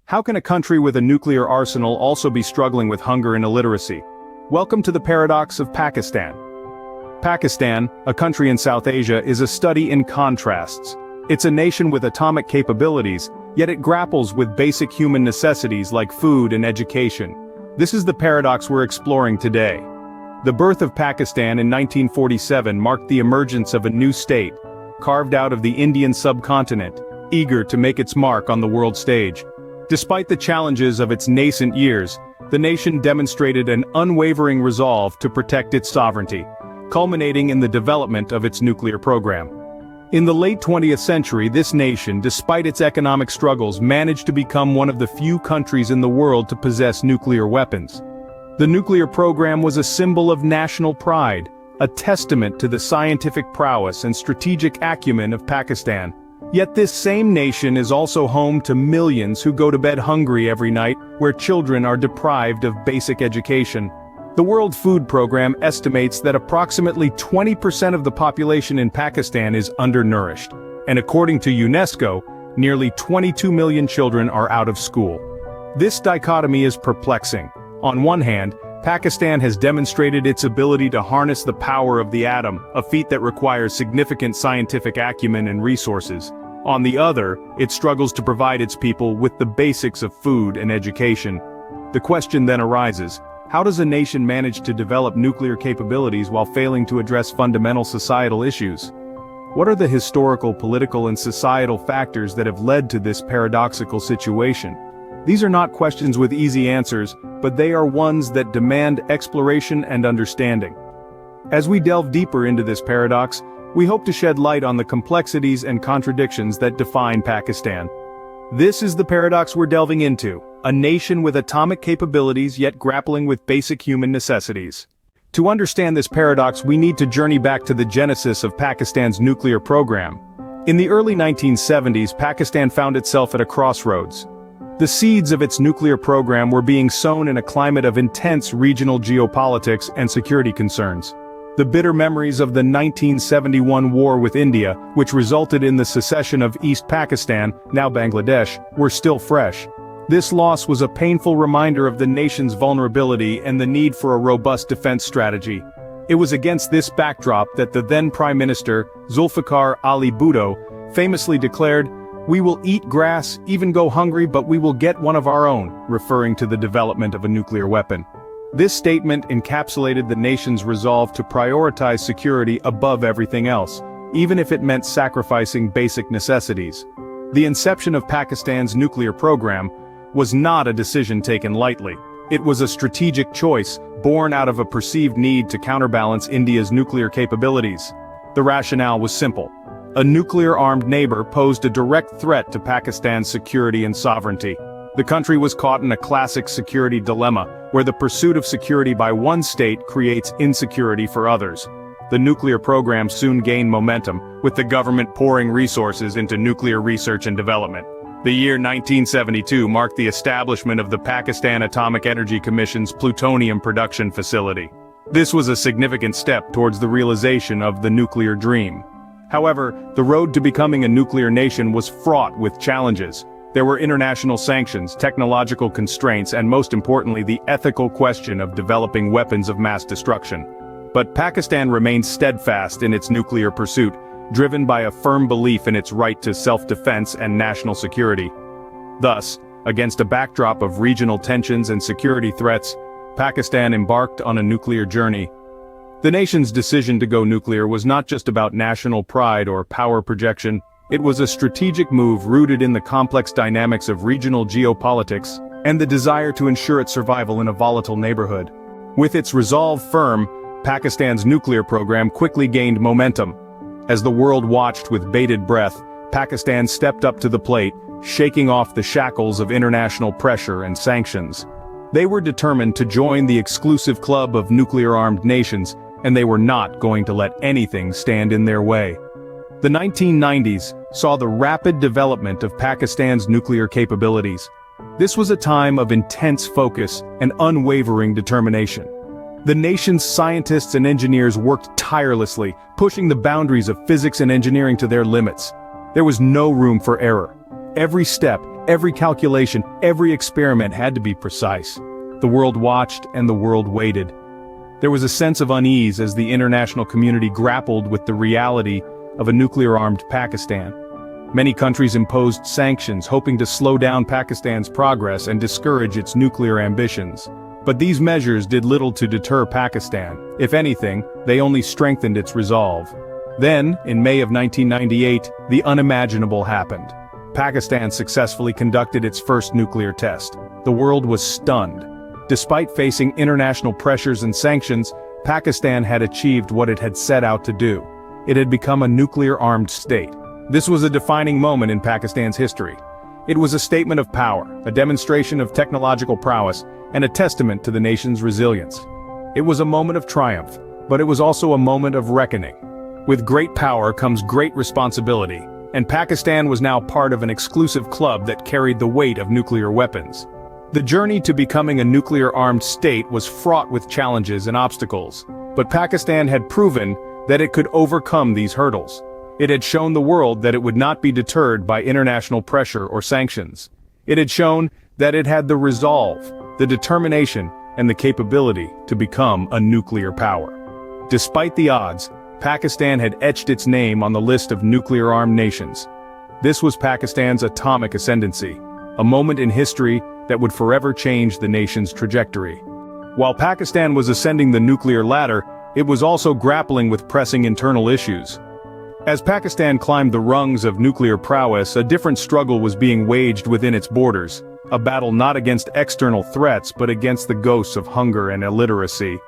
How can a country with a nuclear arsenal also be struggling with hunger and illiteracy? Welcome to the paradox of Pakistan. Pakistan, a country in South Asia, is a study in contrasts. It's a nation with atomic capabilities, yet it grapples with basic human necessities like food and education. This is the paradox we're exploring today. The birth of Pakistan in 1947 marked the emergence of a new state, carved out of the Indian subcontinent, eager to make its mark on the world stage. Despite the challenges of its nascent years, the nation demonstrated an unwavering resolve to protect its sovereignty, culminating in the development of its nuclear program. In the late 20th century, this nation, despite its economic struggles, managed to become one of the few countries in the world to possess nuclear weapons. The nuclear program was a symbol of national pride, a testament to the scientific prowess and strategic acumen of Pakistan. Yet this same nation is also home to millions who go to bed hungry every night, where children are deprived of basic education. The World Food Program estimates that approximately 20% of the population in Pakistan is undernourished, and according to UNESCO, nearly 22 million children are out of school. This dichotomy is perplexing. On one hand, Pakistan has demonstrated its ability to harness the power of the atom, a feat that requires significant scientific acumen and resources. On the other, it struggles to provide its people with the basics of food and education. The question then arises, how does a nation manage to develop nuclear capabilities while failing to address fundamental societal issues? What are the historical, political, and societal factors that have led to this paradoxical situation? These are not questions with easy answers, but they are ones that demand exploration and understanding. As we delve deeper into this paradox, we hope to shed light on the complexities and contradictions that define Pakistan. This is the paradox we're delving into, a nation with atomic capabilities yet grappling with basic human necessities. To understand this paradox, we need to journey back to the genesis of Pakistan's nuclear program. In the early 1970s, Pakistan found itself at a crossroads. The seeds of its nuclear program were being sown in a climate of intense regional geopolitics and security concerns. The bitter memories of the 1971 war with India, which resulted in the secession of East Pakistan, now Bangladesh, were still fresh. This loss was a painful reminder of the nation's vulnerability and the need for a robust defense strategy. It was against this backdrop that the then Prime Minister, Zulfikar Ali Bhutto, famously declared, "We will eat grass, even go hungry, but we will get one of our own," referring to the development of a nuclear weapon. This statement encapsulated the nation's resolve to prioritize security above everything else, even if it meant sacrificing basic necessities. The inception of Pakistan's nuclear program was not a decision taken lightly. It was a strategic choice, born out of a perceived need to counterbalance India's nuclear capabilities. The rationale was simple. A nuclear-armed neighbor posed a direct threat to Pakistan's security and sovereignty. The country was caught in a classic security dilemma, where the pursuit of security by one state creates insecurity for others. The nuclear program soon gained momentum, with the government pouring resources into nuclear research and development. The year 1972 marked the establishment of the Pakistan Atomic Energy Commission's plutonium production facility. This was a significant step towards the realization of the nuclear dream. However, the road to becoming a nuclear nation was fraught with challenges. There were international sanctions, technological constraints, and most importantly, the ethical question of developing weapons of mass destruction. But Pakistan remained steadfast in its nuclear pursuit, driven by a firm belief in its right to self-defense and national security. Thus, against a backdrop of regional tensions and security threats, Pakistan embarked on a nuclear journey. The nation's decision to go nuclear was not just about national pride or power projection. It was a strategic move rooted in the complex dynamics of regional geopolitics and the desire to ensure its survival in a volatile neighborhood. With its resolve firm, Pakistan's nuclear program quickly gained momentum. As the world watched with bated breath, Pakistan stepped up to the plate, shaking off the shackles of international pressure and sanctions. They were determined to join the exclusive club of nuclear-armed nations, and they were not going to let anything stand in their way. The 1990s saw the rapid development of Pakistan's nuclear capabilities. This was a time of intense focus and unwavering determination. The nation's scientists and engineers worked tirelessly, pushing the boundaries of physics and engineering to their limits. There was no room for error. Every step, Every calculation, every experiment had to be precise. The world watched and the world waited. There was a sense of unease as the international community grappled with the reality of a nuclear-armed Pakistan. Many countries imposed sanctions, hoping to slow down Pakistan's progress and discourage its nuclear ambitions. But these measures did little to deter Pakistan. If anything, they only strengthened its resolve. Then, in May of 1998, the unimaginable happened. Pakistan successfully conducted its first nuclear test. The world was stunned. Despite facing international pressures and sanctions, Pakistan had achieved what it had set out to do. It had become a nuclear-armed state. This was a defining moment in Pakistan's history. It was a statement of power, a demonstration of technological prowess, and a testament to the nation's resilience. It was a moment of triumph, but it was also a moment of reckoning. With great power comes great responsibility, and Pakistan was now part of an exclusive club that carried the weight of nuclear weapons. The journey to becoming a nuclear-armed state was fraught with challenges and obstacles, but Pakistan had proven that it could overcome these hurdles. It had shown the world that it would not be deterred by international pressure or sanctions. It had shown that it had the resolve, the determination, and the capability to become a nuclear power. Despite the odds, Pakistan had etched its name on the list of nuclear-armed nations. This was Pakistan's Atomic Ascendancy, a moment in history that would forever change the nation's trajectory. While Pakistan was ascending the nuclear ladder, it was also grappling with pressing internal issues. As Pakistan climbed the rungs of nuclear prowess, a different struggle was being waged within its borders, a battle not against external threats but against the ghosts of hunger and illiteracy.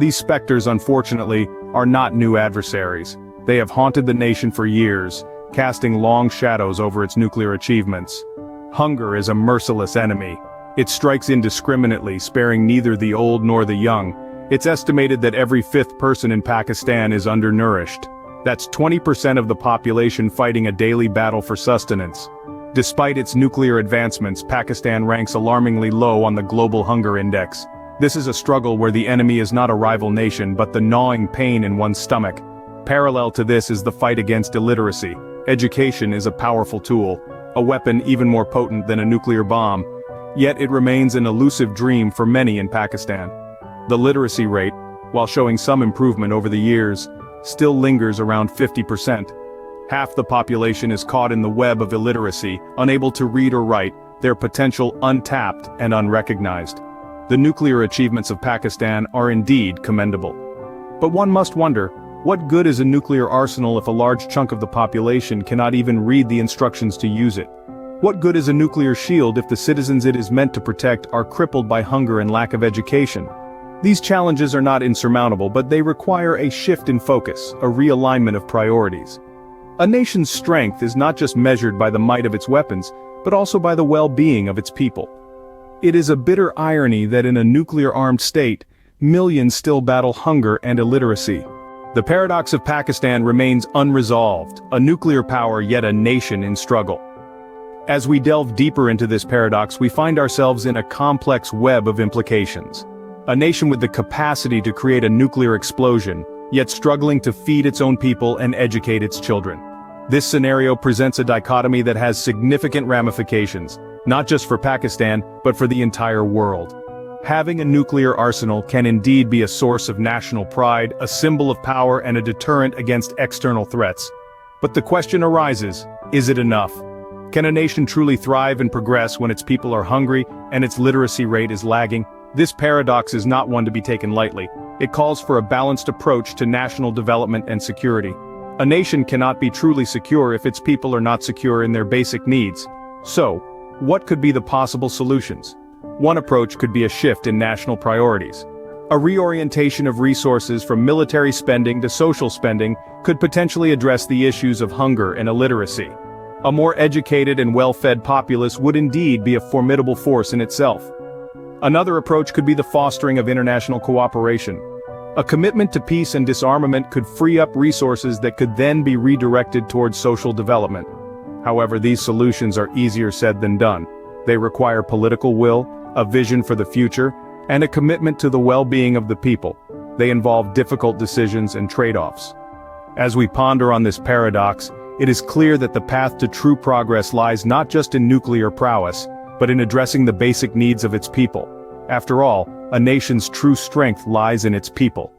These specters, unfortunately, are not new adversaries. They have haunted the nation for years, casting long shadows over its nuclear achievements. Hunger is a merciless enemy. It strikes indiscriminately, sparing neither the old nor the young. It's estimated that every fifth person in Pakistan is undernourished. That's 20% of the population fighting a daily battle for sustenance. Despite its nuclear advancements, Pakistan ranks alarmingly low on the global hunger index. This is a struggle where the enemy is not a rival nation but the gnawing pain in one's stomach. Parallel to this is the fight against illiteracy. Education is a powerful tool, a weapon even more potent than a nuclear bomb. Yet it remains an elusive dream for many in Pakistan. The literacy rate, while showing some improvement over the years, still lingers around 50%. Half the population is caught in the web of illiteracy, unable to read or write, their potential untapped and unrecognized. The nuclear achievements of Pakistan are indeed commendable. But one must wonder, what good is a nuclear arsenal if a large chunk of the population cannot even read the instructions to use it? What good is a nuclear shield if the citizens it is meant to protect are crippled by hunger and lack of education? These challenges are not insurmountable, but they require a shift in focus, a realignment of priorities. A nation's strength is not just measured by the might of its weapons, but also by the well-being of its people. It is a bitter irony that in a nuclear-armed state, millions still battle hunger and illiteracy. The paradox of Pakistan remains unresolved, a nuclear power yet a nation in struggle. As we delve deeper into this paradox, we find ourselves in a complex web of implications. A nation with the capacity to create a nuclear explosion, yet struggling to feed its own people and educate its children. This scenario presents a dichotomy that has significant ramifications, not just for Pakistan, but for the entire world. Having a nuclear arsenal can indeed be a source of national pride, a symbol of power and a deterrent against external threats. But the question arises, is it enough? Can a nation truly thrive and progress when its people are hungry and its literacy rate is lagging? This paradox is not one to be taken lightly. It calls for a balanced approach to national development and security. A nation cannot be truly secure if its people are not secure in their basic needs. So, what could be the possible solutions? One approach could be a shift in national priorities. A reorientation of resources from military spending to social spending could potentially address the issues of hunger and illiteracy. A more educated and well-fed populace would indeed be a formidable force in itself. Another approach could be the fostering of international cooperation. A commitment to peace and disarmament could free up resources that could then be redirected towards social development. However, these solutions are easier said than done. They require political will, a vision for the future, and a commitment to the well-being of the people. They involve difficult decisions and trade-offs. As we ponder on this paradox, it is clear that the path to true progress lies not just in nuclear prowess, but in addressing the basic needs of its people. After all, a nation's true strength lies in its people.